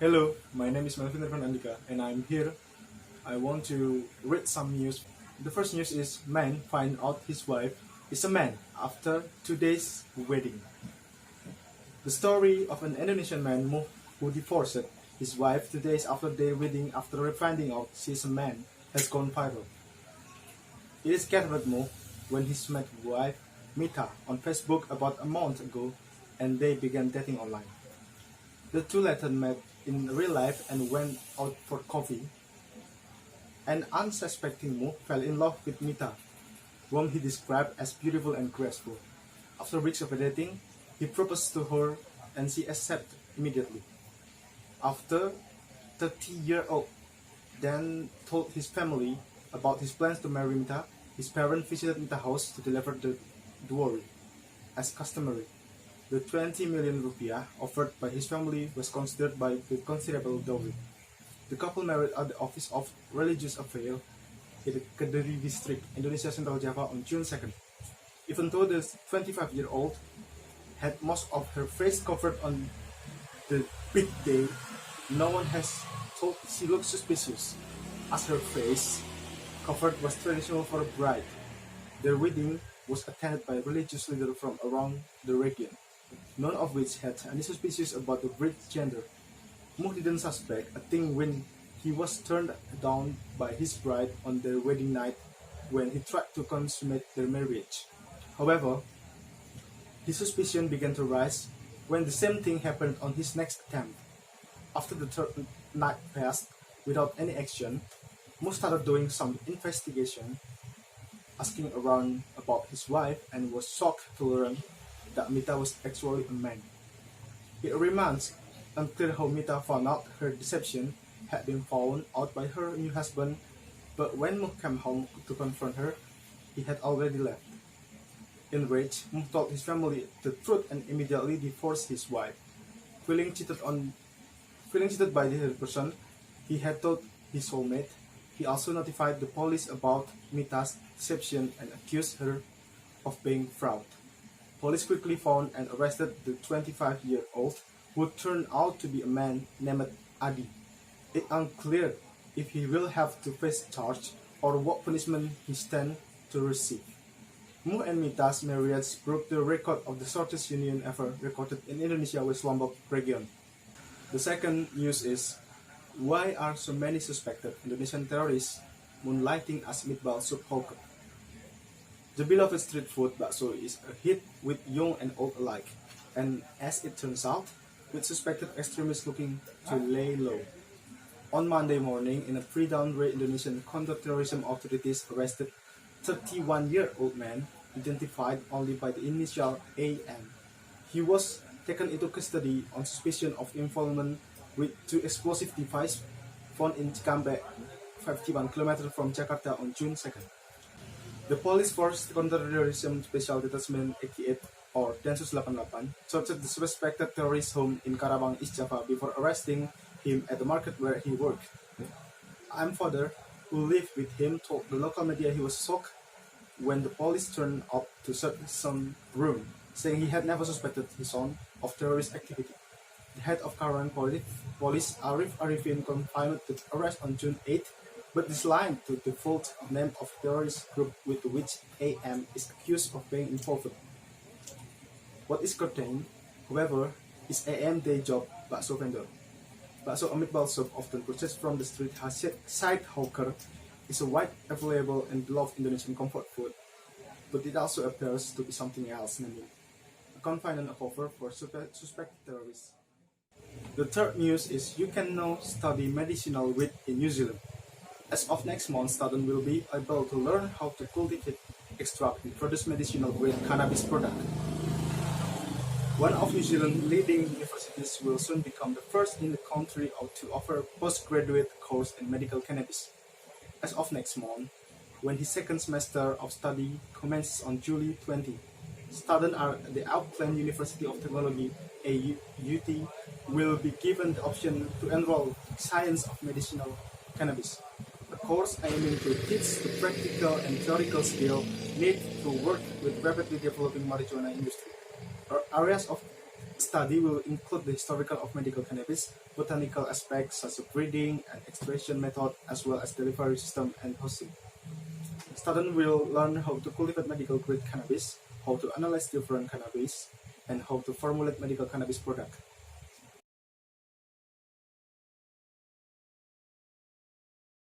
Hello, my name is Melvin Irfan Andika, and I'm here. I want to read some news. The first news is man find out his wife is a man after 2 days wedding. The story of an Indonesian man who divorced his wife 2 days after their wedding after finding out she's a man has gone viral. It is gathered Mo when he met wife Mita on Facebook about a month ago, and they began dating online. The two later met in real life and went out for coffee. An unsuspecting Mo fell in love with Mita, whom he described as beautiful and graceful. After weeks of dating, he proposed to her and she accepted immediately. After 30-year-old then told his family about his plans to marry Mita, his parents visited Mita's house to deliver the dowry. As customary, the 20 million rupiah offered by his family was considered by the considerable dowry. The couple married at the Office of Religious Affairs in the Kediri district, Indonesia Central Java on June 2nd. Even though the 25-year-old had most of her face covered on the big day, no one has thought she looked suspicious, as her face covered was traditional for a bride. Their wedding was attended by religious leaders from around the region, none of which had any suspicions about the bride's gender. Muh didn't suspect a thing when he was turned down by his bride on their wedding night when he tried to consummate their marriage. However, his suspicion began to rise when the same thing happened on his next attempt. After the third night passed without any action, Muh started doing some investigation, asking around about his wife, and was shocked to learn that Mita was actually a man. It remains unclear how Mita found out her deception had been found out by her new husband, but when Muh came home to confront her, he had already left. Enraged, Muh told his family the truth and immediately divorced his wife. Feeling cheated by the other person he had told his soulmate, he also notified the police about Mita's deception and accused her of being fraud. Police quickly found and arrested the 25-year-old, who turned out to be a man named Adi. It's unclear if he will have to face charge or what punishment he stands to receive. Muh and Mita's marriage broke the record of the shortest union ever recorded in Indonesia West Lombok region. The second news is, why are so many suspected Indonesian terrorists moonlighting as meatball soup hawker? The beloved street food bakso is a hit with young and old alike, and as it turns out, with suspected extremists looking to lay low. On Monday morning, in a pre-dawn raid, Indonesian counter-terrorism authorities arrested 31-year-old man identified only by the initial AM. He was taken into custody on suspicion of involvement with two explosive devices found in Cikampek, 51 km from Jakarta on June 2nd. The police force counter-terrorism special detachment 88 or Densus 88 searched the suspected terrorist home in Karawang, East Java before arresting him at the market where he worked. I'm father, who lived with him, told the local media he was shocked when the police turned up to search his son's room, saying he had never suspected his son of terrorist activity. The head of Karawang Police, Arif Arifin, confirmed the arrest on June 8, but declined to divulge the name of the terrorist group with which AM is accused of being involved. What is curtained, however, is AM day job bakso vendor. Bakso, a meatball soup often purchased from the street side hawker, is a wide available and beloved Indonesian comfort food, but it also appears to be something else, namely a convenient offer for suspected terrorists. The third news is you can now study medicinal weed in New Zealand. As of next month, students will be able to learn how to cultivate, extract, and produce medicinal grade cannabis product. One of New Zealand's leading universities will soon become the first in the country to offer postgraduate course in medical cannabis. As of next month, when his second semester of study commences on July 20, students at the Auckland University of Technology (AUT) will be given the option to enroll in Science of Medicinal Cannabis, a course aiming to teach the practical and theoretical skill needed to work with rapidly developing marijuana industry. Areas of Study will include the historical of medical cannabis, botanical aspects such as breeding and extraction method, as well as delivery system and posting. Students will learn how to cultivate medical grade cannabis, how to analyze different cannabis, and how to formulate medical cannabis product.